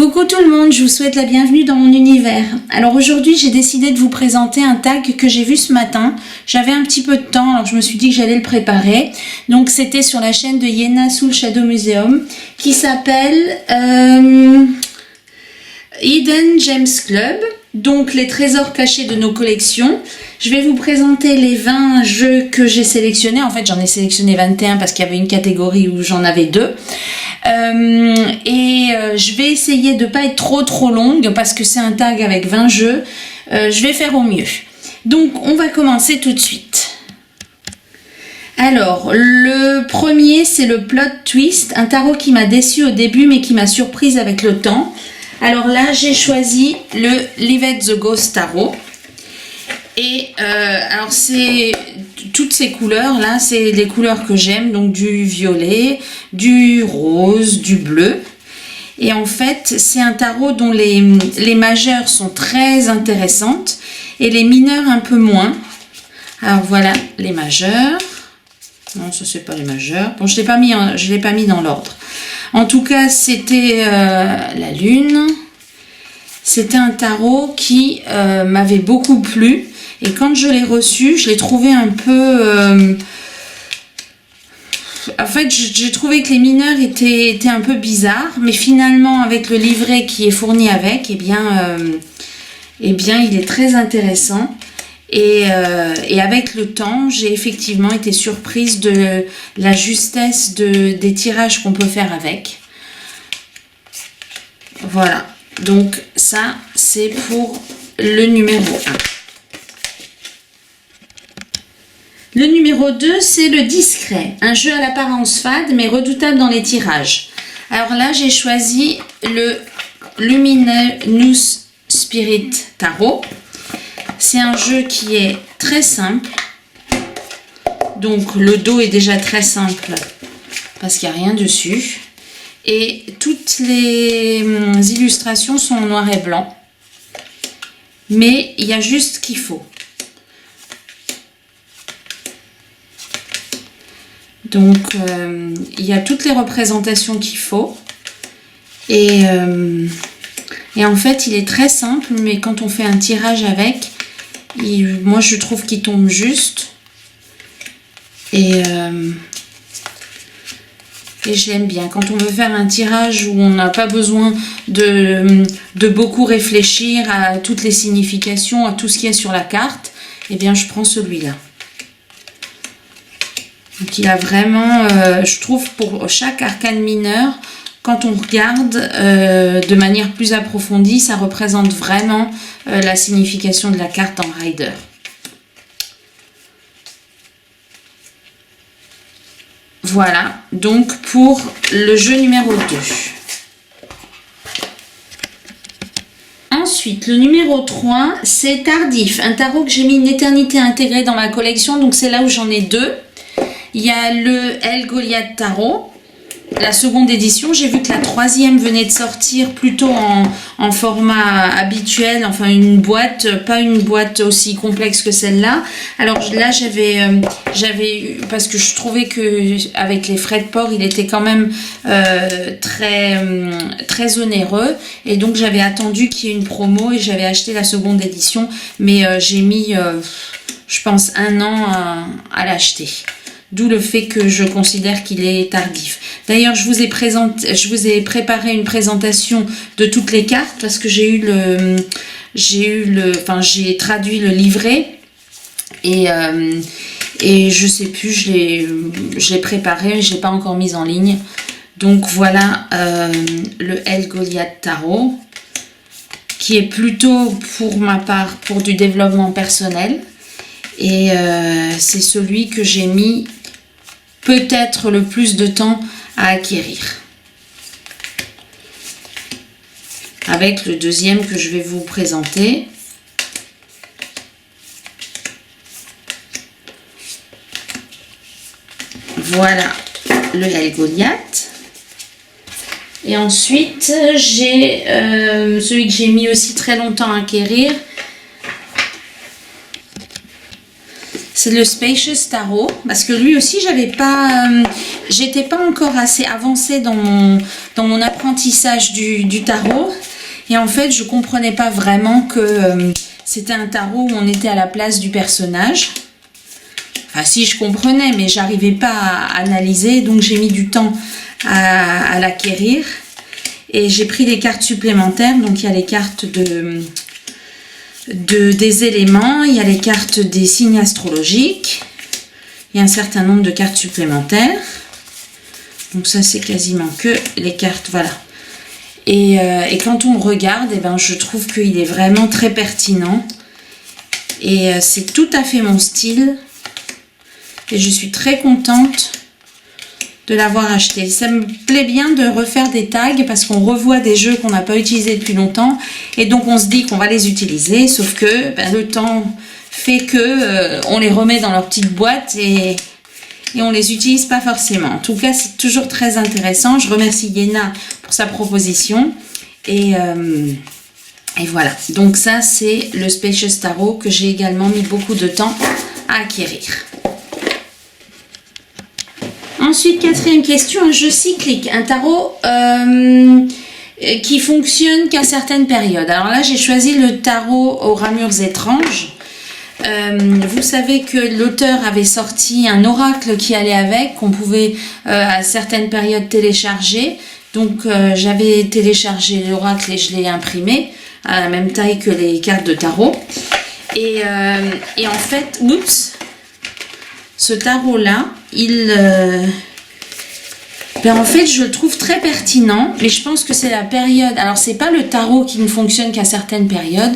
Coucou tout le monde, je vous souhaite la bienvenue dans mon univers. Alors aujourd'hui j'ai décidé de vous présenter un tag que j'ai vu ce matin. J'avais un petit peu de temps, alors je me suis dit que j'allais le préparer. Donc c'était sur la chaîne de Yena Soul Shadow Museum qui s'appelle Hidden Gems Club. Donc les trésors cachés de nos collections. Je vais vous présenter les 20 jeux que j'ai sélectionnés. En fait j'en ai sélectionné 21 parce qu'il y avait une catégorie où j'en avais 2. Je vais essayer de ne pas être trop longue parce que c'est un tag avec 20 jeux. Je vais faire au mieux. Donc on va commencer tout de suite. Alors le premier c'est le Plot Twist, un tarot qui m'a déçu au début mais qui m'a surprise avec le temps. Alors là j'ai choisi le Live It the Ghost Tarot. Et alors c'est toutes ces couleurs là, c'est les couleurs que j'aime, donc du violet, du rose, du bleu. Et en fait c'est un tarot dont les majeures sont très intéressantes et les mineures un peu moins. Alors voilà les majeures. Non, ça c'est pas les majeures. Bon, je l'ai pas mis dans l'ordre. En tout cas c'était la lune. C'était un tarot qui m'avait beaucoup plu. Et quand je l'ai reçu, je l'ai trouvé un peu... En fait, j'ai trouvé que les mineurs étaient un peu bizarres. Mais finalement, avec le livret qui est fourni avec, eh bien il est très intéressant. Et avec le temps, j'ai effectivement été surprise de la justesse des tirages qu'on peut faire avec. Voilà. Donc ça, c'est pour le numéro 1. Le numéro 2, c'est le discret, un jeu à l'apparence fade mais redoutable dans les tirages. Alors là, j'ai choisi le Luminous Spirit Tarot. C'est un jeu qui est très simple. Donc le dos est déjà très simple parce qu'il n'y a rien dessus. Et toutes les illustrations sont en noir et blanc. Mais il y a juste ce qu'il faut. Donc, il y a toutes les représentations qu'il faut. Et en fait, il est très simple, mais quand on fait un tirage avec, moi, je trouve qu'il tombe juste. Et je l'aime bien. Quand on veut faire un tirage où on n'a pas besoin de beaucoup réfléchir à toutes les significations, à tout ce qu'il y a sur la carte, eh bien, je prends celui-là. Donc il a vraiment, je trouve, pour chaque arcane mineur, quand on regarde de manière plus approfondie, ça représente vraiment la signification de la carte en Rider. Voilà, donc pour le jeu numéro 2. Ensuite, le numéro 3, c'est Tardif, un tarot que j'ai mis une éternité intégrée dans ma collection, donc c'est là où j'en ai 2. Il y a le El Goliath Tarot, la seconde édition. J'ai vu que la troisième venait de sortir plutôt en format habituel, enfin une boîte, pas une boîte aussi complexe que celle-là. Alors là, j'avais parce que je trouvais que avec les frais de port, il était quand même très onéreux. Et donc j'avais attendu qu'il y ait une promo et j'avais acheté la seconde édition. Mais j'ai mis, je pense, 1 an à l'acheter. D'où le fait que je considère qu'il est tardif. D'ailleurs, je vous ai préparé une présentation de toutes les cartes parce que j'ai traduit le livret et je sais plus, je l'ai préparé, je l'ai pas encore mise en ligne. Donc voilà le El Goliath Tarot qui est plutôt pour ma part pour du développement personnel et c'est celui que j'ai mis peut-être le plus de temps à acquérir. Avec le deuxième que je vais vous présenter. Voilà le El Goliath. Et ensuite, j'ai celui que j'ai mis aussi très longtemps à acquérir. C'est le Spacious Tarot, parce que lui aussi, j'étais pas encore assez avancée dans mon apprentissage du tarot. Et en fait, je comprenais pas vraiment que c'était un tarot où on était à la place du personnage. Enfin, si, je comprenais, mais j'arrivais pas à analyser, donc j'ai mis du temps à l'acquérir. Et j'ai pris des cartes supplémentaires, donc il y a les cartes des éléments, il y a les cartes des signes astrologiques, il y a un certain nombre de cartes supplémentaires. Donc ça, c'est quasiment que les cartes, voilà. Et quand on regarde, eh ben, je trouve qu'il est vraiment très pertinent. Et c'est tout à fait mon style. Et je suis très contente de l'avoir acheté. Ça me plaît bien de refaire des tags parce qu'on revoit des jeux qu'on n'a pas utilisés depuis longtemps. Et donc on se dit qu'on va les utiliser. Sauf que ben, le temps fait que on les remet dans leur petite boîte et on les utilise pas forcément. En tout cas, c'est toujours très intéressant. Je remercie Yéna pour sa proposition. Et voilà. Donc ça, c'est le Spacious Tarot que j'ai également mis beaucoup de temps à acquérir. Ensuite, quatrième question, un jeu cyclique, un tarot qui fonctionne qu'à certaines périodes. Alors là, j'ai choisi le tarot aux ramures étranges. Vous savez que l'auteur avait sorti un oracle qui allait avec, qu'on pouvait à certaines périodes télécharger. Donc j'avais téléchargé l'oracle et je l'ai imprimé à la même taille que les cartes de tarot. Et en fait, oups, ce tarot-là, en fait, je le trouve très pertinent, mais je pense que c'est la période. Alors, c'est pas le tarot qui ne fonctionne qu'à certaines périodes.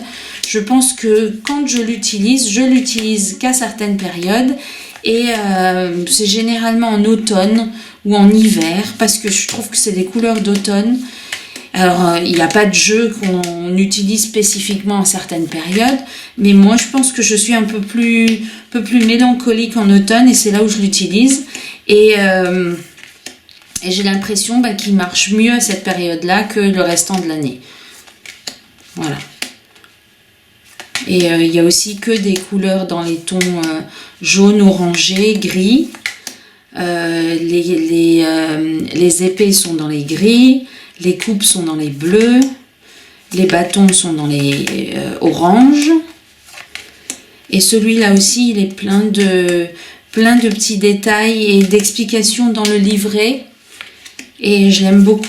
Je pense que quand je l'utilise qu'à certaines périodes. Et c'est généralement en automne ou en hiver, parce que je trouve que c'est des couleurs d'automne. Alors, il n'y a pas de jeu qu'on utilise spécifiquement à certaines périodes, mais moi, je pense que je suis un peu plus mélancolique en automne, et c'est là où je l'utilise. Et j'ai l'impression qu'il marche mieux à cette période-là que le restant de l'année. Voilà. Et il y a aussi que des couleurs dans les tons jaune, orangé, gris. Les épées sont dans les gris. Les coupes sont dans les bleus, les bâtons sont dans les oranges. Et celui-là aussi, il est plein de petits détails et d'explications dans le livret. Et je l'aime beaucoup.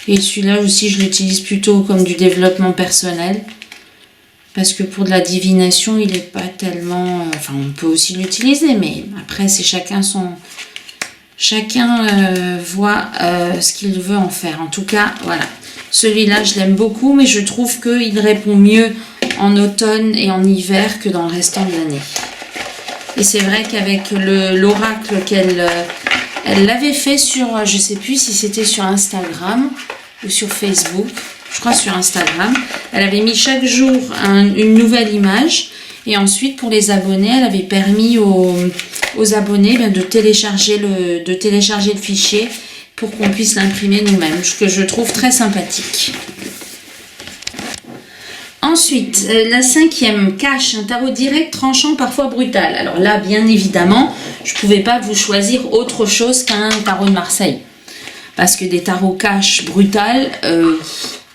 Et celui-là aussi, je l'utilise plutôt comme du développement personnel. Parce que pour de la divination, il n'est pas tellement... Enfin, on peut aussi l'utiliser, mais après, c'est chacun voit ce qu'il veut en faire. En tout cas, voilà. Celui-là, je l'aime beaucoup, mais je trouve qu'il répond mieux en automne et en hiver que dans le restant de l'année. Et c'est vrai qu'avec l'oracle elle l'avait fait sur, je ne sais plus si c'était sur Instagram ou sur Facebook, je crois sur Instagram. Elle avait mis chaque jour une nouvelle image. Et ensuite, pour les abonnés, elle avait permis aux abonnés de télécharger le fichier pour qu'on puisse l'imprimer nous-mêmes, ce que je trouve très sympathique. Ensuite, la cinquième, cache, un tarot direct, tranchant, parfois brutal. Alors là, bien évidemment, je ne pouvais pas vous choisir autre chose qu'un tarot de Marseille. Parce que des tarots cache, brutal,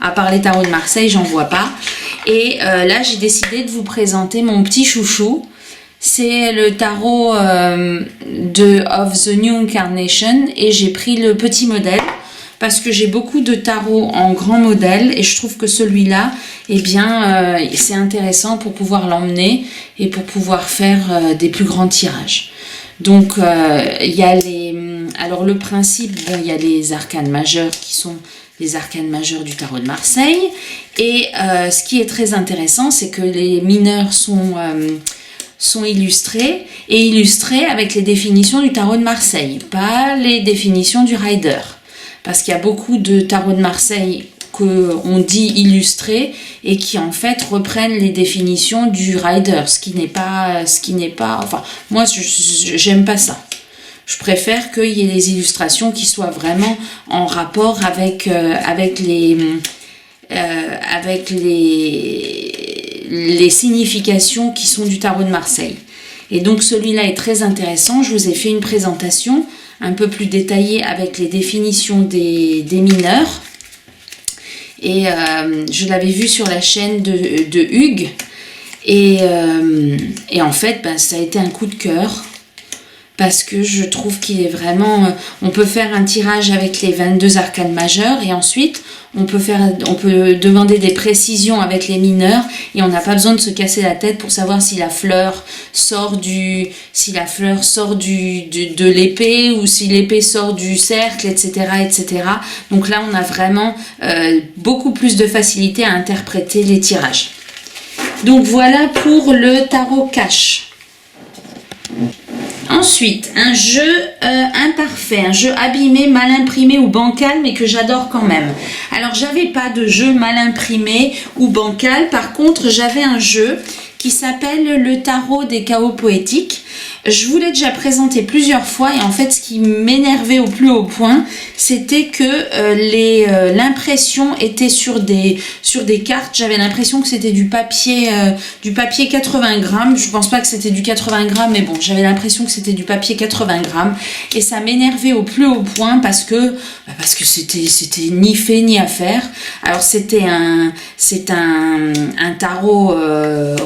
à part les tarots de Marseille, j'en vois pas. Et là, j'ai décidé de vous présenter mon petit chouchou. C'est le tarot of the New Incarnation. Et j'ai pris le petit modèle parce que j'ai beaucoup de tarots en grand modèle. Et je trouve que celui-là, eh bien, c'est intéressant pour pouvoir l'emmener et pour pouvoir faire des plus grands tirages. Donc, il y a alors, le principe, bon, il y a les arcanes majeurs qui sont... les arcanes majeures du tarot de Marseille. Et ce qui est très intéressant, c'est que les mineurs sont illustrés, et illustrés avec les définitions du tarot de Marseille, pas les définitions du Rider. Parce qu'il y a beaucoup de tarots de Marseille qu'on dit illustrés et qui en fait reprennent les définitions du Rider, ce qui n'est pas... Enfin, moi, j'aime pas ça. Je préfère qu'il y ait des illustrations qui soient vraiment en rapport avec les significations qui sont du tarot de Marseille. Et donc celui-là est très intéressant. Je vous ai fait une présentation un peu plus détaillée avec les définitions des mineurs. Et je l'avais vu sur la chaîne de Hugues. Et en fait, ça a été un coup de cœur. Parce que je trouve qu'il est vraiment... on peut faire un tirage avec les 22 arcanes majeures et ensuite on peut demander des précisions avec les mineurs et on n'a pas besoin de se casser la tête pour savoir si la fleur sort de l'épée ou si l'épée sort du cercle, etc., etc. Donc là, on a vraiment beaucoup plus de facilité à interpréter les tirages. Donc voilà pour le tarot cash. Ensuite, un jeu imparfait, un jeu abîmé, mal imprimé ou bancal, mais que j'adore quand même. Alors, j'avais pas de jeu mal imprimé ou bancal. Par contre, j'avais un jeu qui s'appelle le tarot des chaos poétiques. Je vous l'ai déjà présenté plusieurs fois et en fait, ce qui m'énervait au plus haut point, c'était que l'impression était sur des cartes. J'avais l'impression que c'était du papier 80 grammes. Je pense pas que c'était du 80 grammes, mais bon, j'avais l'impression que c'était du papier 80 grammes et ça m'énervait au plus haut point parce que c'était ni fait ni à faire. Alors c'est un tarot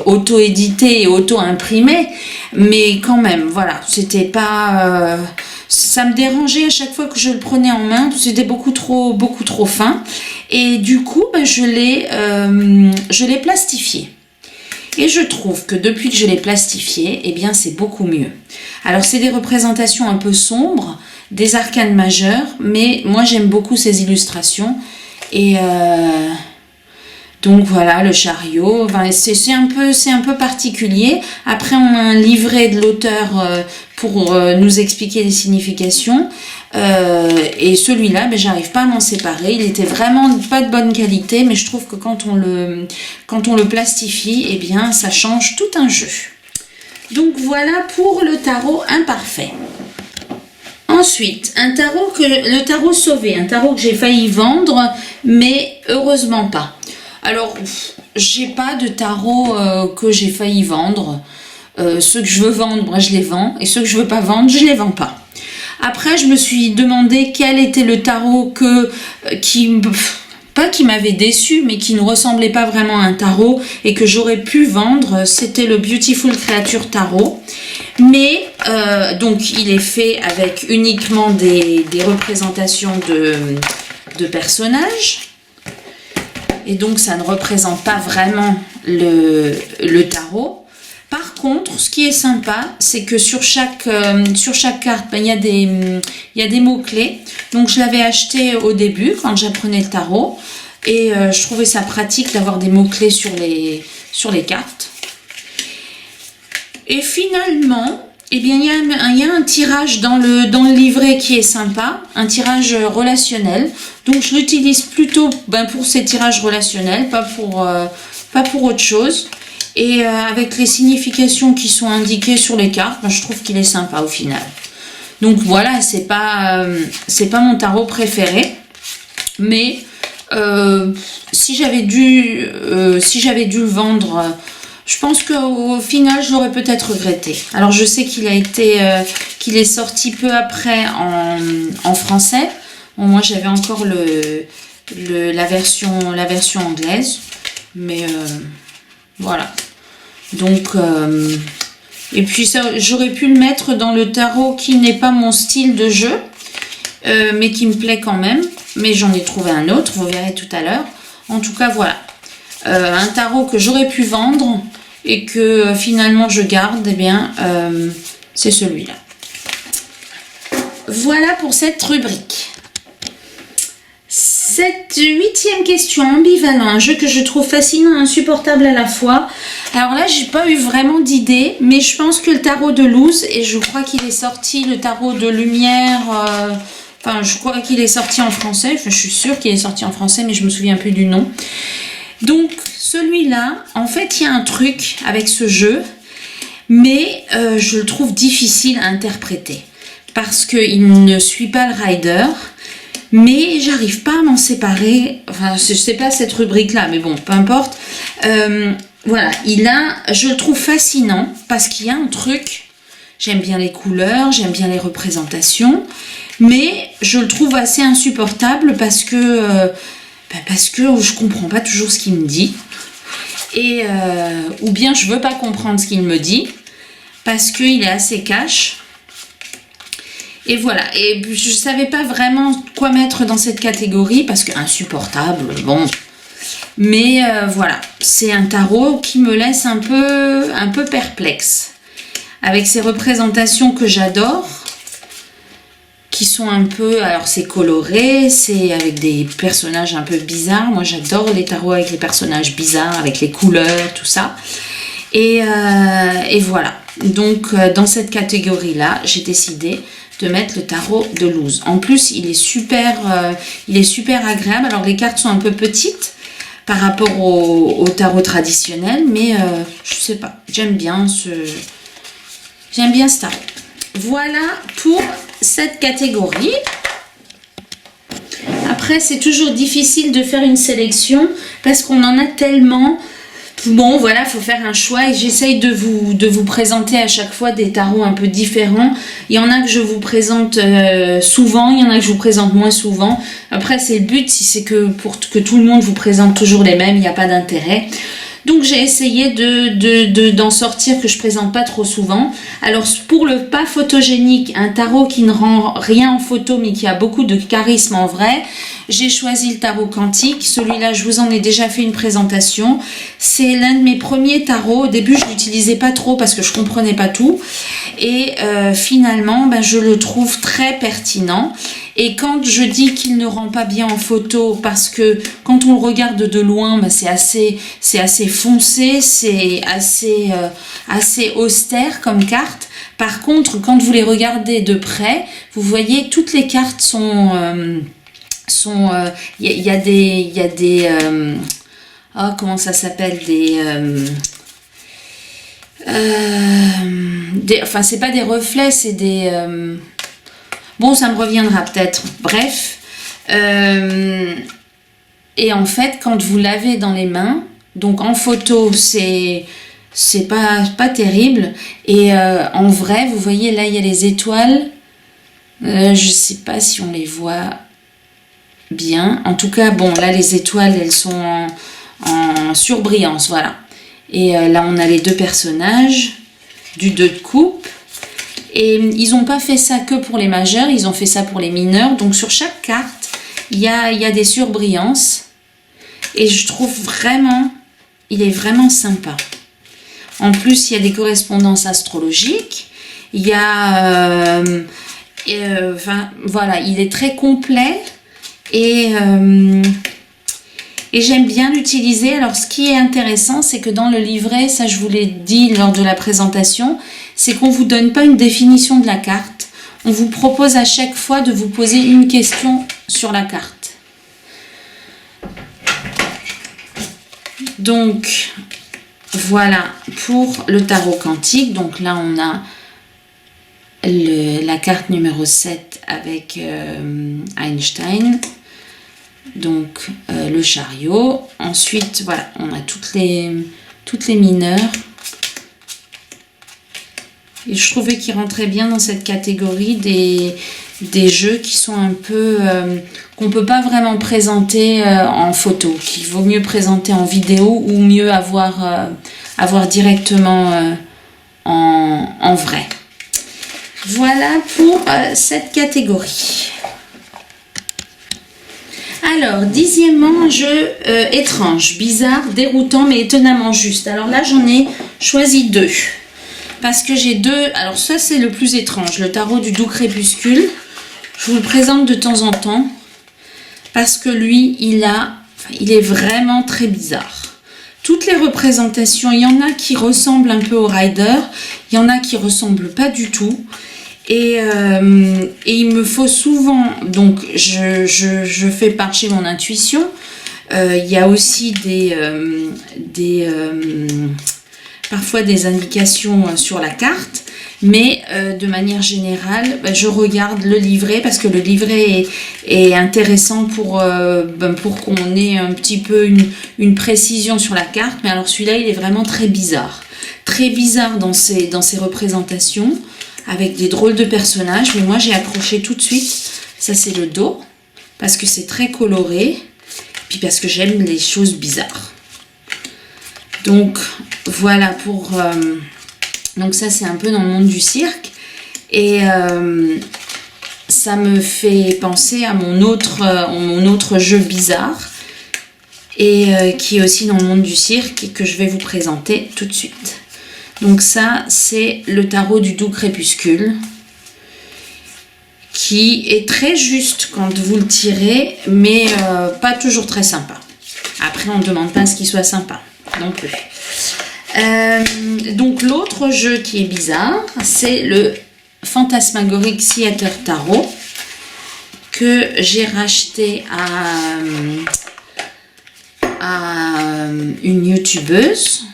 auto-édité et auto-imprimé, mais quand même, voilà, c'était pas... ça me dérangeait à chaque fois que je le prenais en main, c'était beaucoup trop fin. Et du coup, je l'ai plastifié. Et je trouve que depuis que je l'ai plastifié, eh bien, c'est beaucoup mieux. Alors, c'est des représentations un peu sombres, des arcanes majeures, mais moi, j'aime beaucoup ces illustrations. Et... donc voilà, le chariot, c'est un peu particulier. Après, on a un livret de l'auteur pour nous expliquer les significations. Et celui-là, j'arrive pas à m'en séparer. Il était vraiment pas de bonne qualité, mais je trouve que quand on le plastifie, eh bien, ça change tout un jeu. Donc voilà pour le tarot imparfait. Ensuite, le tarot sauvé, un tarot que j'ai failli vendre, mais heureusement pas. Alors, j'ai pas de tarot que j'ai failli vendre. Ceux que je veux vendre, moi je les vends. Et ceux que je veux pas vendre, je les vends pas. Après, je me suis demandé quel était le tarot qui m'avait déçu, mais qui ne ressemblait pas vraiment à un tarot et que j'aurais pu vendre. C'était le Beautiful Creature Tarot. Mais, donc, il est fait avec uniquement des représentations de personnages. Et donc, ça ne représente pas vraiment le tarot. Par contre, ce qui est sympa, c'est que sur chaque carte, il y a des mots-clés. Donc, je l'avais acheté au début, quand j'apprenais le tarot. Et je trouvais ça pratique d'avoir des mots-clés sur les cartes. Et finalement... eh bien, il y a un tirage dans le livret qui est sympa, un tirage relationnel. Donc, je l'utilise plutôt pour ces tirages relationnels, pas pour autre chose. Et avec les significations qui sont indiquées sur les cartes, je trouve qu'il est sympa au final. Donc voilà, c'est pas mon tarot préféré, mais si j'avais dû le vendre. Je pense qu'au final, je l'aurais peut-être regretté. Alors, je sais qu'il est sorti peu après en français. Bon, moi, j'avais encore la version anglaise. Mais voilà. Donc, et puis, j'aurais pu le mettre dans le tarot qui n'est pas mon style de jeu, mais qui me plaît quand même. Mais j'en ai trouvé un autre, vous verrez tout à l'heure. En tout cas, voilà. Un tarot que j'aurais pu vendre et que finalement je garde, eh bien, c'est celui-là. Voilà pour cette rubrique. Cette 8e question, ambivalent, un jeu que je trouve fascinant et insupportable à la fois. Alors là, j'ai pas eu vraiment d'idée, mais je pense que le tarot de Luz, et je crois qu'il est sorti, le tarot de lumière, je crois qu'il est sorti en français, je suis sûre qu'il est sorti en français, mais je me souviens plus du nom. Donc, celui-là, en fait, il y a un truc avec ce jeu, mais je le trouve difficile à interpréter. Parce qu'il ne suit pas le rider, mais j'arrive pas à m'en séparer. Enfin, je sais pas cette rubrique-là, mais bon, peu importe. voilà, je le trouve fascinant parce qu'il y a un truc, j'aime bien les couleurs, j'aime bien les représentations, mais je le trouve assez insupportable parce que je comprends pas toujours ce qu'il me dit, et ou bien je veux pas comprendre ce qu'il me dit parce qu'il est assez cash. Et voilà, et je savais pas vraiment quoi mettre dans cette catégorie parce que insupportable, bon. Mais voilà, c'est un tarot qui me laisse un peu perplexe. Avec ces représentations que j'adore, qui sont un peu... Alors c'est coloré, c'est avec des personnages un peu bizarres. Moi j'adore les tarots avec les personnages bizarres, avec les couleurs, tout ça. Et voilà. Donc dans cette catégorie-là, j'ai décidé de mettre le tarot de Luz. En plus, il est super agréable. Alors les cartes sont un peu petites par rapport au tarot traditionnel, mais je sais pas, j'aime bien ce tarot. Voilà pour cette catégorie. Après, c'est toujours difficile de faire une sélection parce qu'on en a tellement. Bon, voilà, il faut faire un choix et j'essaye de vous présenter à chaque fois des tarots un peu différents. Il y en a que je vous présente souvent, il y en a que je vous présente moins souvent. Après, c'est le but, si c'est que pour que tout le monde vous présente toujours les mêmes, il n'y a pas d'intérêt. Donc j'ai essayé d'en sortir que je présente pas trop souvent. Alors pour le pas photogénique, un tarot qui ne rend rien en photo mais qui a beaucoup de charisme en vrai, j'ai choisi le tarot quantique. Celui-là, je vous en ai déjà fait une présentation. C'est l'un de mes premiers tarots. Au début, je l'utilisais pas trop parce que je comprenais pas tout. Et finalement, je le trouve très pertinent. Et quand je dis qu'il ne rend pas bien en photo, parce que quand on le regarde de loin, c'est assez foncé, c'est assez austère comme carte. Par contre, quand vous les regardez de près, vous voyez toutes les cartes sont il y a des comment ça s'appelle, enfin c'est pas des reflets, c'est des bon, ça me reviendra peut-être. Bref. Et en fait, quand vous l'avez dans les mains, donc en photo, c'est pas terrible. Et en vrai, vous voyez, là, il y a les étoiles. Je sais pas si on les voit bien. En tout cas, bon, là, les étoiles, elles sont en surbrillance, voilà. Et là, on a les deux personnages du 2 de coupe. Et ils n'ont pas fait ça que pour les majeurs, ils ont fait ça pour les mineurs. Donc sur chaque carte, il y a des surbrillances. Et je trouve vraiment, il est vraiment sympa. En plus, il y a des correspondances astrologiques. Il y a... enfin, voilà, il est très complet. Et j'aime bien l'utiliser. Alors ce qui est intéressant, c'est que dans le livret, ça je vous l'ai dit lors de la présentation, c'est qu'on ne vous donne pas une définition de la carte. On vous propose à chaque fois de vous poser une question sur la carte. Donc voilà pour le tarot quantique. Donc là on a la carte numéro 7 avec Einstein. Donc le chariot. Ensuite, voilà, on a toutes les mineures. Et je trouvais qu'ils rentraient bien dans cette catégorie des jeux qui sont un peu... qu'on ne peut pas vraiment présenter en photo, qu'il vaut mieux présenter en vidéo ou mieux avoir directement en vrai. Voilà pour cette catégorie. Alors, 10e jeu étrange, bizarre, déroutant, mais étonnamment juste. Alors là, j'en ai choisi 2. Parce que j'ai 2... Alors ça, c'est le plus étrange, le tarot du doux crépuscule. Je vous le présente de temps en temps. Parce que lui, il est vraiment très bizarre. Toutes les représentations, il y en a qui ressemblent un peu au rider. Il y en a qui ne ressemblent pas du tout. Et il me faut souvent, donc je fais marcher mon intuition. Il y a aussi parfois des indications sur la carte, mais de manière générale, je regarde le livret parce que le livret est intéressant pour qu'on ait un petit peu une précision sur la carte. Mais alors celui-là, il est vraiment très bizarre dans ses représentations, avec des drôles de personnages. Mais moi, j'ai accroché tout de suite. Ça, c'est le dos, parce que c'est très coloré, puis parce que j'aime les choses bizarres. Donc, voilà pour... donc ça, c'est un peu dans le monde du cirque. Et ça me fait penser à mon autre jeu bizarre, et qui est aussi dans le monde du cirque, et que je vais vous présenter tout de suite. Donc ça, c'est le tarot du doux crépuscule, qui est très juste quand vous le tirez, mais pas toujours très sympa. Après, on ne demande pas à ce qu'il soit sympa non plus. Donc l'autre jeu qui est bizarre, c'est le Fantasmagoric Theater Tarot, que j'ai racheté à une youtubeuse,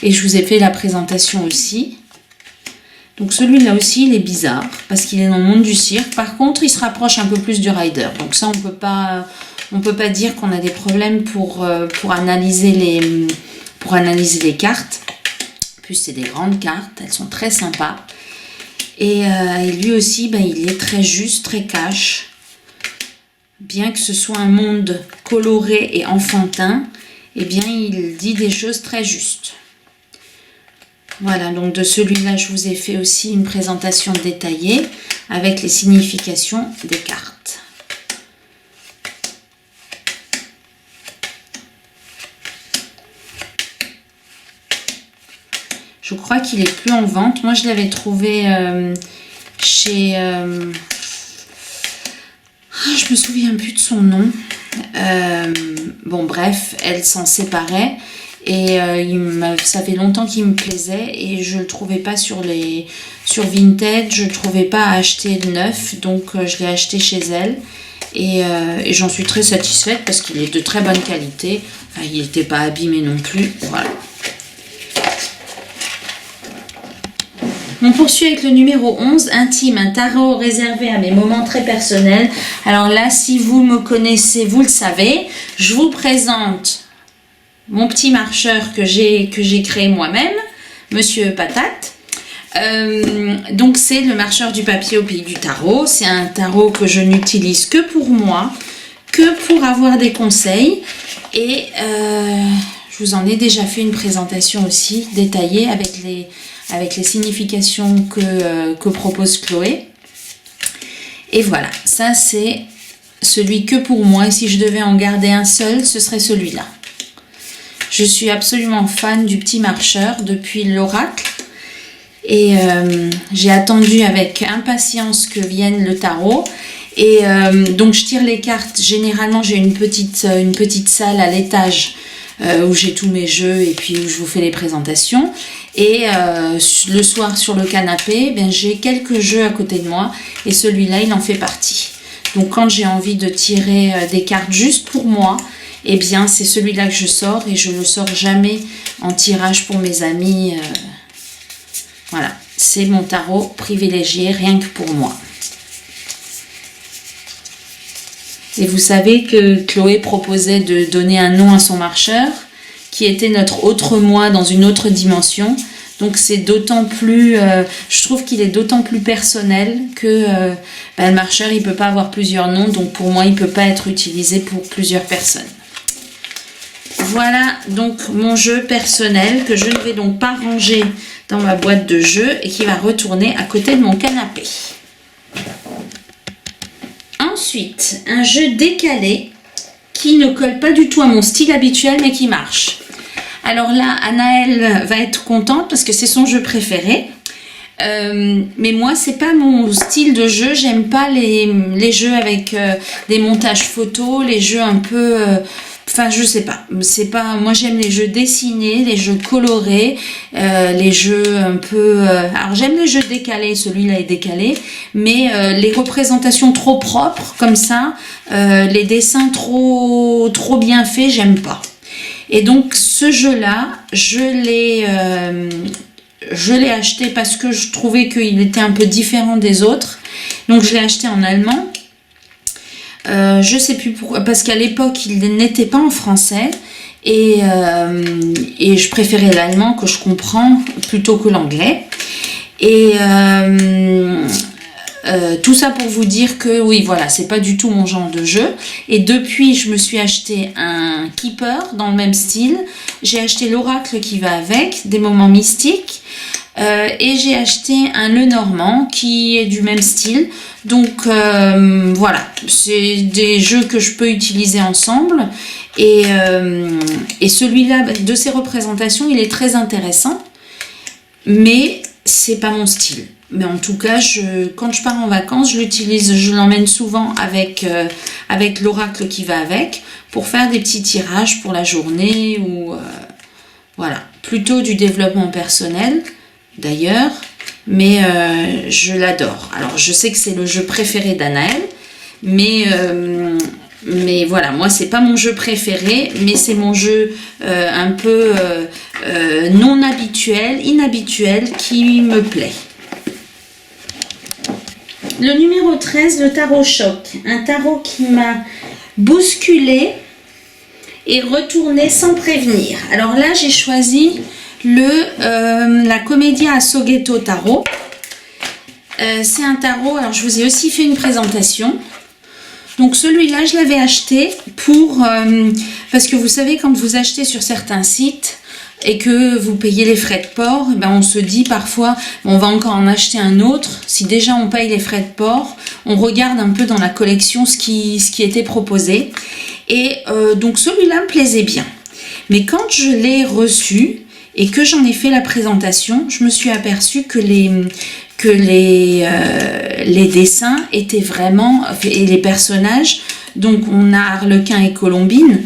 et je vous ai fait la présentation aussi. Donc celui-là aussi, il est bizarre parce qu'il est dans le monde du cirque. Par contre, il se rapproche un peu plus du rider. Donc ça, on peut pas dire qu'on a des problèmes pour analyser les cartes. En plus, c'est des grandes cartes, elles sont très sympas. Et lui aussi, il est très juste, très cash. Bien que ce soit un monde coloré et enfantin, eh bien, il dit des choses très justes. Voilà, donc de celui-là, je vous ai fait aussi une présentation détaillée avec les significations des cartes. Je crois qu'il est plus en vente. Moi, je l'avais trouvé chez... je me souviens plus de son nom. Bon, bref, elle s'en séparait. Et ça fait longtemps qu'il me plaisait et je ne le trouvais pas sur Vinted, je ne le trouvais pas à acheter de neuf, donc je l'ai acheté chez elle et j'en suis très satisfaite parce qu'il est de très bonne qualité. Enfin, il n'était pas abîmé non plus, voilà. On poursuit avec le numéro 11, Intime, un tarot réservé à mes moments très personnels. Alors là, si vous me connaissez, vous le savez, je vous présente mon petit marcheur que j'ai créé moi-même, Monsieur Patate. Donc c'est le marcheur du papier au pays du tarot. C'est un tarot que je n'utilise que pour moi, que pour avoir des conseils. Et je vous en ai déjà fait une présentation aussi détaillée avec les significations que propose Chloé. Et voilà, ça c'est celui que pour moi. Et si je devais en garder un seul, ce serait celui-là. Je suis absolument fan du petit marcheur depuis l'oracle et j'ai attendu avec impatience que vienne le tarot. Et donc je tire les cartes. Généralement, j'ai une petite salle à l'étage où j'ai tous mes jeux et puis où je vous fais les présentations. Et le soir sur le canapé, j'ai quelques jeux à côté de moi et celui-là, il en fait partie. Donc quand j'ai envie de tirer des cartes juste pour moi, eh bien, c'est celui-là que je sors et je ne le sors jamais en tirage pour mes amis. Voilà, c'est mon tarot privilégié, rien que pour moi. Et vous savez que Chloé proposait de donner un nom à son marcheur, qui était notre autre moi dans une autre dimension. Donc c'est d'autant plus, je trouve qu'il est d'autant plus personnel que le marcheur, il ne peut pas avoir plusieurs noms. Donc pour moi, il ne peut pas être utilisé pour plusieurs personnes. Voilà donc mon jeu personnel que je ne vais donc pas ranger dans ma boîte de jeux et qui va retourner à côté de mon canapé. Ensuite, un jeu décalé qui ne colle pas du tout à mon style habituel mais qui marche. Alors là, Anaëlle va être contente parce que c'est son jeu préféré. Mais moi, c'est pas mon style de jeu. J'aime pas les jeux avec des montages photos, les jeux un peu... Enfin, je sais pas. C'est pas. Moi, j'aime les jeux dessinés, les jeux colorés, les jeux un peu. Alors, j'aime les jeux décalés. Celui-là est décalé, mais les représentations trop propres comme ça, les dessins trop bien faits, j'aime pas. Et donc ce jeu-là, je l'ai acheté parce que je trouvais qu'il était un peu différent des autres. Donc je l'ai acheté en allemand. Je sais plus pourquoi, parce qu'à l'époque il n'était pas en français. Et je préférais l'allemand que je comprends plutôt que l'anglais. Et tout ça pour vous dire que oui, voilà, c'est pas du tout mon genre de jeu. Et depuis, je me suis acheté un keeper dans le même style. J'ai acheté l'oracle qui va avec, des moments mystiques. Et j'ai acheté un Lenormand qui est du même style. Donc voilà, c'est des jeux que je peux utiliser ensemble. Et celui-là, de ses représentations, il est très intéressant. Mais c'est pas mon style. Mais en tout cas, quand je pars en vacances, je l'utilise, je l'emmène souvent avec l'oracle qui va avec pour faire des petits tirages pour la journée ou voilà, plutôt du développement personnel d'ailleurs, mais je l'adore. Alors je sais que c'est le jeu préféré d'Anaël, mais voilà, moi c'est pas mon jeu préféré, mais c'est mon jeu un peu non habituel, inhabituel, qui me plaît. Le numéro 13, le tarot choc. Un tarot qui m'a bousculé et retourné sans prévenir. Alors là, j'ai choisi la Commedia Assoggetto Tarot. C'est un tarot, alors je vous ai aussi fait une présentation. Donc celui-là, je l'avais acheté parce que vous savez, quand vous achetez sur certains sites et que vous payez les frais de port, ben on se dit parfois, on va encore en acheter un autre. Si déjà on paye les frais de port, on regarde un peu dans la collection ce qui était proposé. Et donc celui-là me plaisait bien. Mais quand je l'ai reçu et que j'en ai fait la présentation, je me suis aperçue que les dessins étaient vraiment, et les personnages, donc on a Harlequin et Colombine,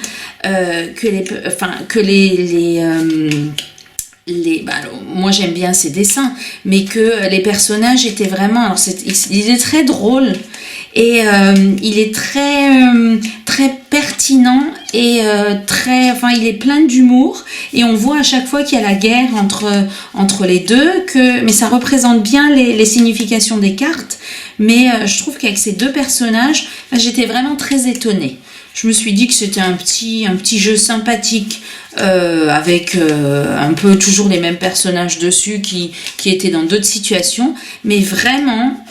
moi j'aime bien ces dessins, mais que les personnages étaient vraiment, alors il est très drôle et il est très pertinent et il est plein d'humour et on voit à chaque fois qu'il y a la guerre entre les deux, mais ça représente bien les significations des cartes, mais je trouve qu'avec ces deux personnages, j'étais vraiment très étonnée. Je me suis dit que c'était un petit jeu sympathique avec un peu toujours les mêmes personnages dessus qui étaient dans d'autres situations. Mais vraiment,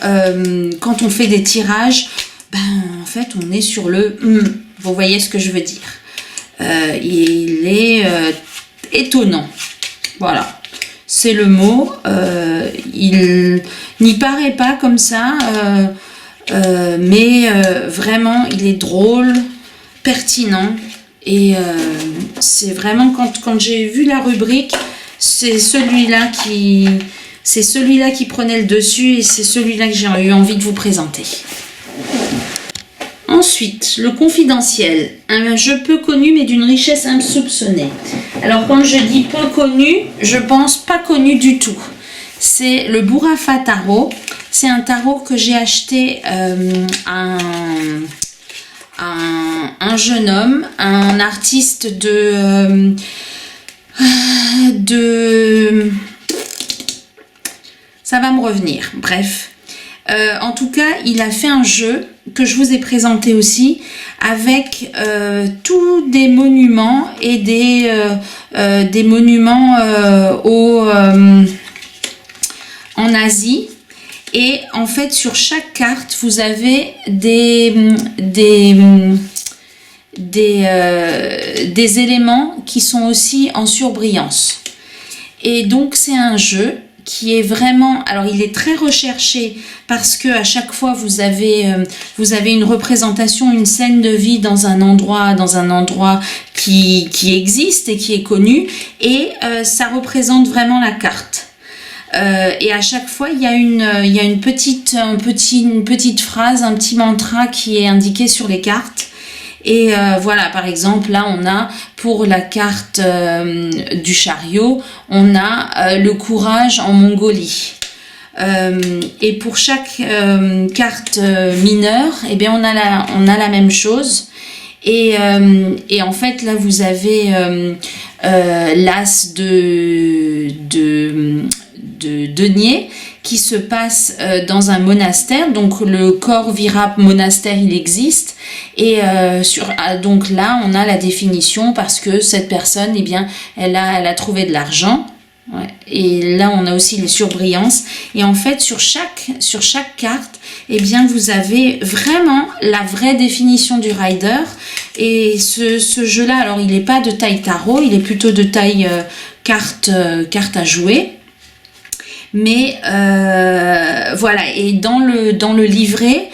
quand on fait des tirages, en fait, on est sur le « vous voyez ce que je veux dire ». Il est étonnant. Voilà, c'est le mot. Il n'y paraît pas comme ça, mais vraiment, il est drôle, pertinent, et c'est vraiment quand j'ai vu la rubrique, c'est celui-là qui prenait le dessus et c'est celui-là que j'ai eu envie de vous présenter. Ensuite, le confidentiel, un jeu peu connu mais d'une richesse insoupçonnée. Alors quand je dis peu connu, je pense pas connu du tout. C'est le Bourafa Tarot. C'est un tarot que j'ai acheté à un jeune homme, un artiste ça va me revenir, bref. En tout cas, il a fait un jeu que je vous ai présenté aussi avec tous des monuments et des monuments en Asie. Et en fait, sur chaque carte, vous avez des éléments qui sont aussi en surbrillance. Et donc, c'est un jeu qui est vraiment... Alors, il est très recherché parce que à chaque fois, vous avez une représentation, une scène de vie dans un endroit qui existe et qui est connu. Et ça représente vraiment la carte. Et à chaque fois, il y a une petite phrase, un petit mantra qui est indiqué sur les cartes. Et voilà, par exemple, là, on a pour la carte du chariot, on a le courage en Mongolie. Et pour chaque carte mineure, eh bien, on a la même chose. Et en fait, là, vous avez l'as de denier qui se passe dans un monastère. Donc, le corps Vira monastère, il existe. Et donc là, on a la définition parce que cette personne, eh bien, elle a trouvé de l'argent. Ouais. Et là, on a aussi les surbrillances. Et en fait, sur chaque carte, eh bien, vous avez vraiment la vraie définition du rider. Et ce jeu-là, alors, il n'est pas de taille tarot, il est plutôt de taille carte à jouer. Mais voilà. Et dans le livret,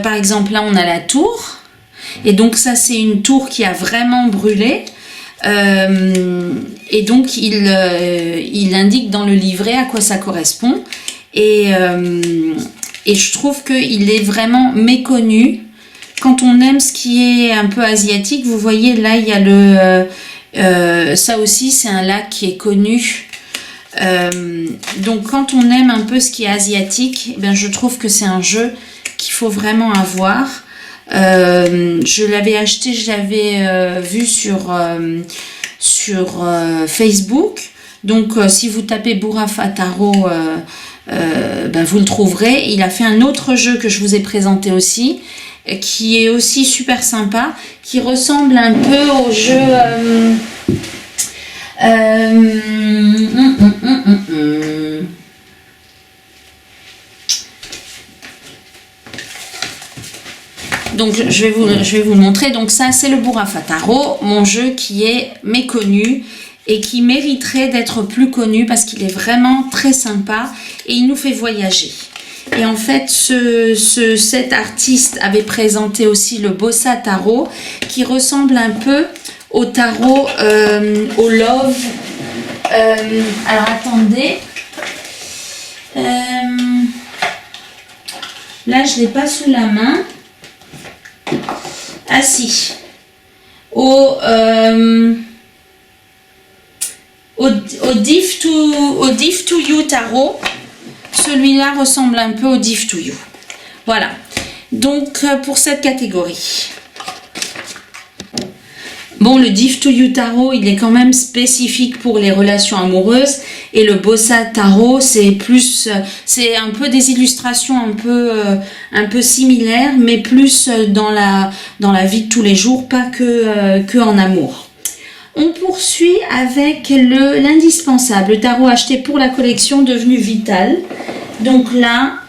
par exemple, là, on a la tour. Et donc, ça, c'est une tour qui a vraiment brûlé. Et donc il indique dans le livret à quoi ça correspond et je trouve qu'il est vraiment méconnu quand on aime ce qui est un peu asiatique. Vous voyez là, il y a ça aussi, c'est un lac qui est connu. Donc quand on aime un peu ce qui est asiatique, eh bien, je trouve que c'est un jeu qu'il faut vraiment avoir. Je l'avais acheté, je l'avais vu sur Facebook. Donc si vous tapez Bourrafa Tarot, ben, vous le trouverez. Il a fait un autre jeu que je vous ai présenté aussi, qui est aussi super sympa, qui ressemble un peu au jeu donc je vais vous le montrer. Donc ça, c'est le Bourrafa Tarot, mon jeu qui est méconnu et qui mériterait d'être plus connu parce qu'il est vraiment très sympa et il nous fait voyager. Et en fait, cet artiste avait présenté aussi le Bossa Tarot qui ressemble un peu au tarot, au Love. Alors attendez. Là, je ne l'ai pas sous la main. Ah si. Au Div to You Tarot. Celui-là ressemble un peu au Div to You. Voilà. Donc, pour cette catégorie. Bon, le Div to You Tarot, il est quand même spécifique pour les relations amoureuses. Et le Bossa Tarot, c'est plus, c'est un peu des illustrations un peu similaires, mais plus dans la vie de tous les jours, pas que en amour. On poursuit avec l'indispensable, le tarot acheté pour la collection devenu vital. Donc là,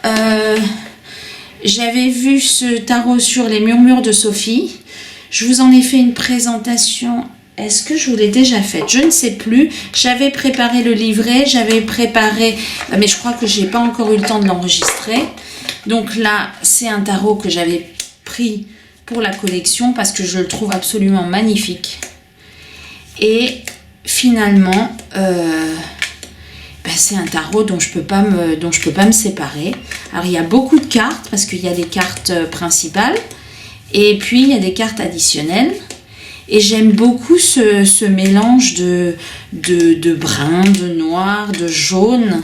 j'avais vu ce tarot sur les murmures de Sophie. Je vous en ai fait une présentation. Est-ce que je vous l'ai déjà faite? Je ne sais plus. J'avais préparé le livret, mais je crois que je n'ai pas encore eu le temps de l'enregistrer. Donc là, c'est un tarot que j'avais pris pour la collection parce que je le trouve absolument magnifique. Et finalement, c'est un tarot dont je peux pas me séparer. Alors il y a beaucoup de cartes parce qu'il y a des cartes principales et puis il y a des cartes additionnelles. Et j'aime beaucoup ce mélange de brun, de noir, de jaune.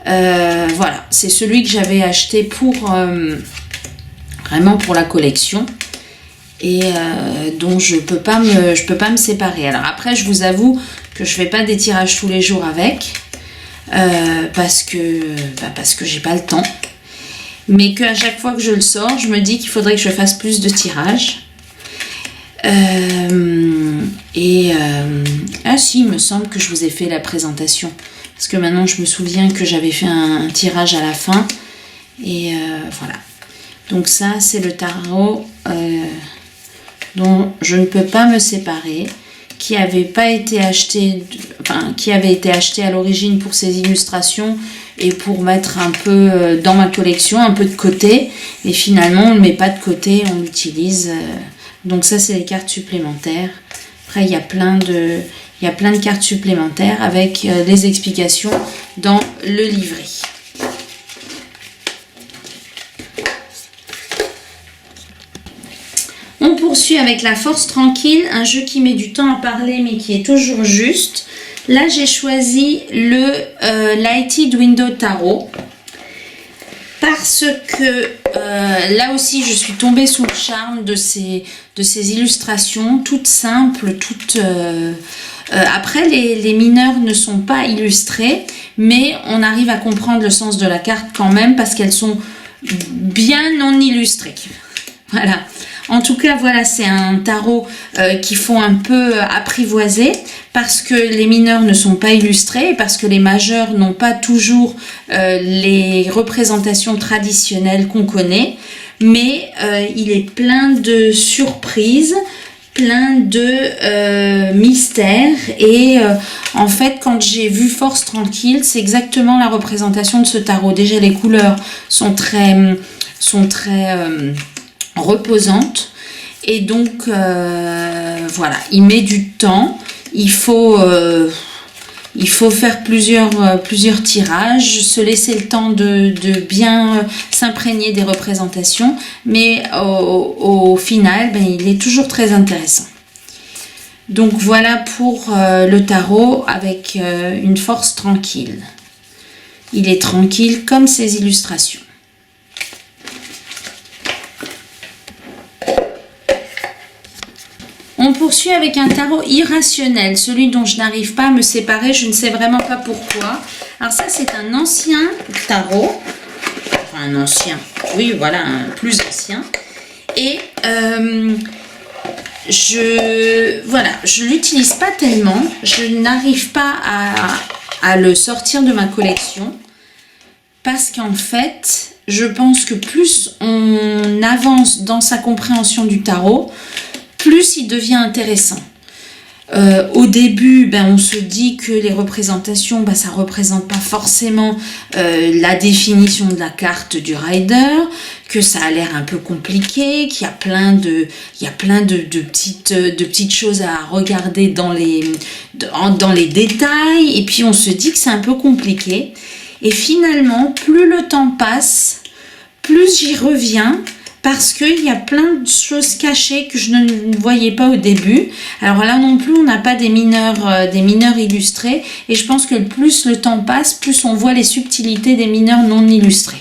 Voilà, c'est celui que j'avais acheté vraiment pour la collection. Et dont je peux pas me séparer. Alors après, je vous avoue que je fais pas des tirages tous les jours avec parce que j'ai pas le temps, mais qu'à chaque fois que je le sors, je me dis qu'il faudrait que je fasse plus de tirages. Ah si, il me semble que je vous ai fait la présentation parce que maintenant je me souviens que j'avais fait un tirage à la fin et voilà. Donc ça, c'est le tarot dont je ne peux pas me séparer, qui avait été acheté à l'origine pour ses illustrations et pour mettre un peu dans ma collection, un peu de côté, et finalement on ne le met pas de côté, on l'utilise. Donc ça, c'est les cartes supplémentaires. Après, il y a plein de cartes supplémentaires avec les explications dans le livret. On poursuit avec la force tranquille, un jeu qui met du temps à parler mais qui est toujours juste. Là, j'ai choisi le Lighted Window Tarot. parce que là aussi je suis tombée sous le charme de ces illustrations toutes simples, toutes... après les mineurs ne sont pas illustrés, mais on arrive à comprendre le sens de la carte quand même parce qu'elles sont bien non illustrées. Voilà. En tout cas, voilà, c'est un tarot qu'il faut un peu apprivoiser parce que les mineurs ne sont pas illustrés et parce que les majeurs n'ont pas toujours les représentations traditionnelles qu'on connaît. Mais il est plein de surprises, plein de mystères et en fait, quand j'ai vu Force Tranquille, c'est exactement la représentation de ce tarot. Déjà, les couleurs sont très reposante et donc voilà, il met du temps, il faut faire plusieurs tirages, se laisser le temps de bien s'imprégner des représentations, mais au final il est toujours très intéressant. Donc voilà pour le tarot avec une force tranquille. Il est tranquille comme ses illustrations. On poursuit avec un tarot irrationnel, celui dont je n'arrive pas à me séparer, je ne sais vraiment pas pourquoi. Alors ça, c'est un ancien tarot, enfin un ancien, oui voilà, un plus ancien. Et je l'utilise pas tellement, je n'arrive pas à le sortir de ma collection parce qu'en fait, je pense que plus on avance dans sa compréhension du tarot, plus il devient intéressant. Au début, on se dit que les représentations, ça ne représente pas forcément la définition de la carte du rider, que ça a l'air un peu compliqué, qu'il y a plein de petites choses à regarder dans les détails, et puis on se dit que c'est un peu compliqué. Et finalement, plus le temps passe, plus j'y reviens, parce qu'il y a plein de choses cachées que je ne voyais pas au début. Alors là non plus, on n'a pas des mineurs illustrés. Et je pense que plus le temps passe, plus on voit les subtilités des mineurs non illustrés.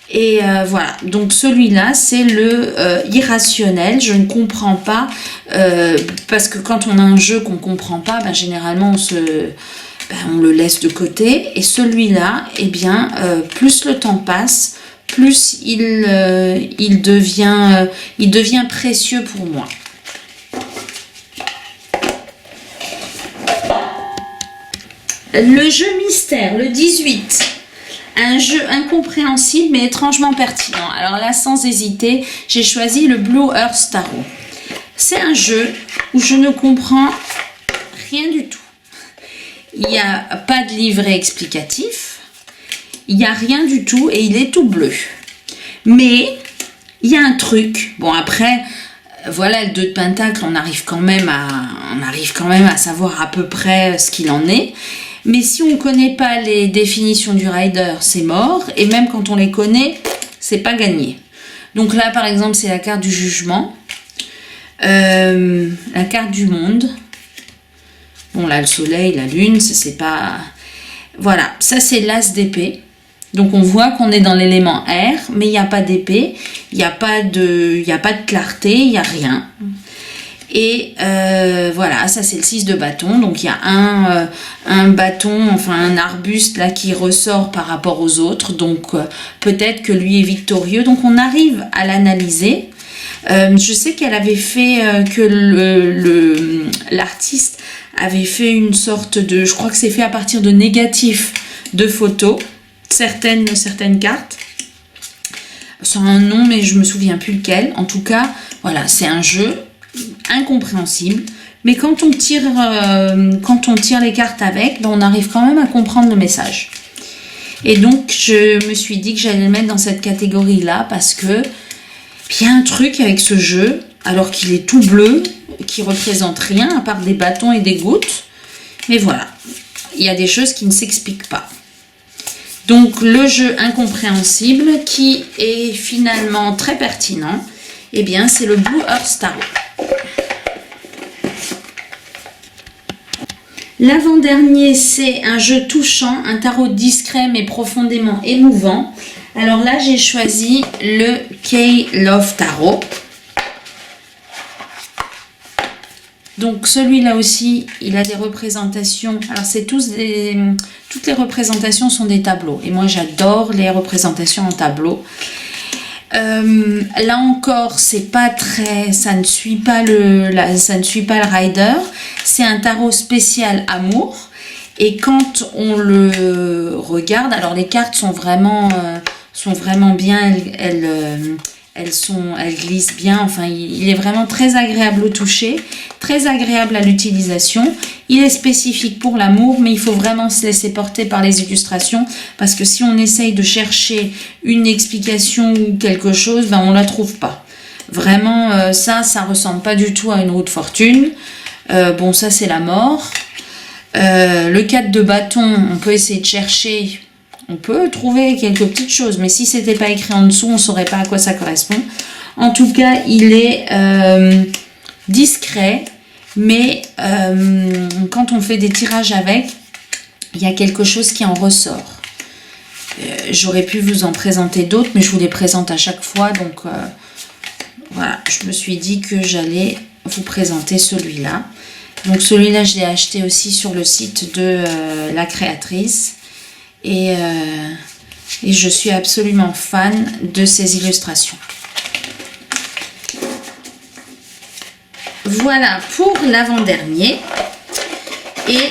Et voilà, donc celui-là, c'est le irrationnel. Je ne comprends pas, parce que quand on a un jeu qu'on ne comprend pas, généralement on le laisse de côté. Et celui-là, plus le temps passe, plus il devient précieux pour moi. Le jeu mystère, le 18. Un jeu incompréhensible mais étrangement pertinent. Alors là, sans hésiter, j'ai choisi le Blue Earth Tarot. C'est un jeu où je ne comprends rien du tout. Il n'y a pas de livret explicatif. Il n'y a rien du tout et il est tout bleu. Mais il y a un truc. Bon, après, voilà, le 2 de Pentacle, on arrive quand même à savoir à peu près ce qu'il en est. Mais si on ne connaît pas les définitions du rider, c'est mort. Et même quand on les connaît, c'est pas gagné. Donc là, par exemple, c'est la carte du jugement. La carte du monde. Bon, là, le soleil, la lune, ça, c'est pas... Voilà, ça, c'est l'as d'épée. Donc on voit qu'on est dans l'élément air, mais il n'y a pas d'épée, il n'y a pas de clarté, il n'y a rien. Et voilà, ça c'est le 6 de bâton. Donc il y a un bâton, enfin un arbuste là qui ressort par rapport aux autres. Donc peut-être que lui est victorieux. Donc on arrive à l'analyser. Je sais qu'elle avait fait, que l'artiste avait fait une sorte de... Je crois que c'est fait à partir de négatifs de photos. Certaines cartes sans un nom, mais je me souviens plus lequel. En tout cas, voilà, c'est un jeu incompréhensible, mais quand on tire les cartes avec, on arrive quand même à comprendre le message. Et donc je me suis dit que j'allais le mettre dans cette catégorie là parce que il y a un truc avec ce jeu, alors qu'il est tout bleu, qui représente rien à part des bâtons et des gouttes, mais voilà, il y a des choses qui ne s'expliquent pas. Donc le jeu incompréhensible qui est finalement très pertinent, c'est le Blue Earth Tarot. L'avant-dernier, c'est un jeu touchant, un tarot discret mais profondément émouvant. Alors là, j'ai choisi le K-Love Tarot. Donc celui-là aussi, il a des représentations. Alors c'est toutes les représentations sont des tableaux. Et moi j'adore les représentations en tableau. Là encore, c'est pas très, ça ne suit pas le rider. C'est un tarot spécial amour. Et quand on le regarde, alors les cartes sont vraiment bien. Elles glissent bien, enfin il est vraiment très agréable au toucher, très agréable à l'utilisation. Il est spécifique pour l'amour, mais il faut vraiment se laisser porter par les illustrations, parce que si on essaye de chercher une explication ou quelque chose, ben on la trouve pas. Vraiment, ça ressemble pas du tout à une roue de fortune. Bon, ça c'est la mort. Le 4 de bâton, on peut essayer de chercher. On peut trouver quelques petites choses, mais si c'était pas écrit en dessous, on ne saurait pas à quoi ça correspond. En tout cas, il est discret, mais quand on fait des tirages avec, il y a quelque chose qui en ressort. J'aurais pu vous en présenter d'autres, mais je vous les présente à chaque fois. Donc voilà, je me suis dit que j'allais vous présenter celui-là. Donc celui-là, je l'ai acheté aussi sur le site de la créatrice. Et je suis absolument fan de ces illustrations. Voilà pour l'avant-dernier. Et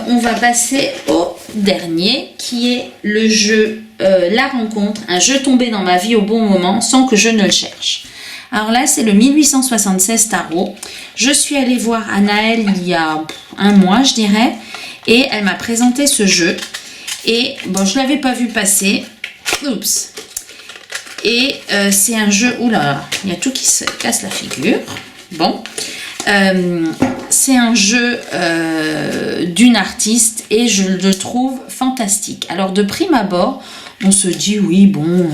on va passer au dernier, qui est le jeu La Rencontre, un jeu tombé dans ma vie au bon moment sans que je ne le cherche. Alors là, c'est le 1876 tarot. Je suis allée voir Anaëlle il y a un mois, je dirais, et elle m'a présenté ce jeu. Et bon, je ne l'avais pas vu passer. Oups. Et c'est un jeu... Oula, il y a tout qui se casse la figure. Bon. C'est un jeu d'une artiste et je le trouve fantastique. Alors, de prime abord, on se dit, oui, bon,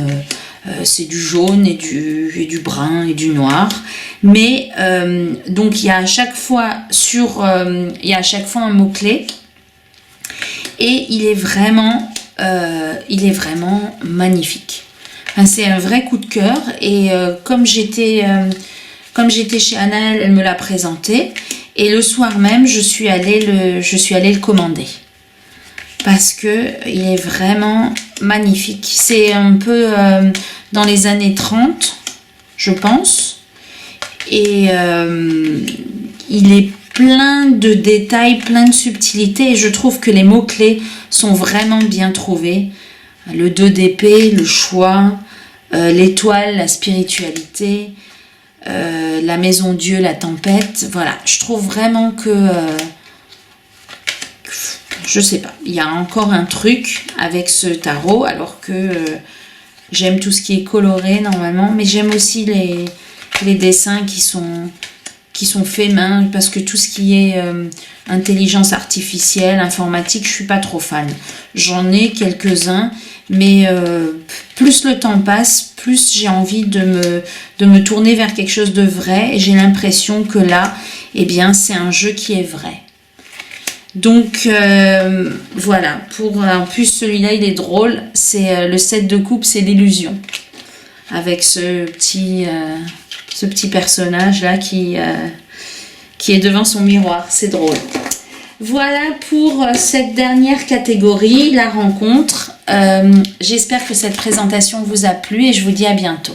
c'est du jaune et du brun et du noir. Mais, donc, il y a à chaque fois un mot-clé. Et il est vraiment magnifique. Enfin, c'est un vrai coup de cœur. Et comme j'étais chez Anaëlle, elle me l'a présenté. Et le soir même, je suis allée le commander. Parce que il est vraiment magnifique. C'est un peu dans les années 30, je pense. Et il est plein de détails, plein de subtilités, et je trouve que les mots-clés sont vraiment bien trouvés. Le 2 d'épée, le choix, l'étoile, la spiritualité, la maison Dieu, la tempête. Voilà, je trouve vraiment que... je sais pas, il y a encore un truc avec ce tarot, alors que j'aime tout ce qui est coloré normalement, mais j'aime aussi les dessins qui sont faits main, parce que tout ce qui est intelligence artificielle, informatique, je suis pas trop fan. J'en ai quelques-uns, mais plus le temps passe, plus j'ai envie de me tourner vers quelque chose de vrai, et j'ai l'impression que là, eh bien, c'est un jeu qui est vrai. Donc voilà, en plus celui-là il est drôle, c'est le 7 de coupe, c'est l'illusion, avec ce petit personnage là qui est devant son miroir, c'est drôle. Voilà pour cette dernière catégorie, la rencontre. J'espère que cette présentation vous a plu et je vous dis à bientôt.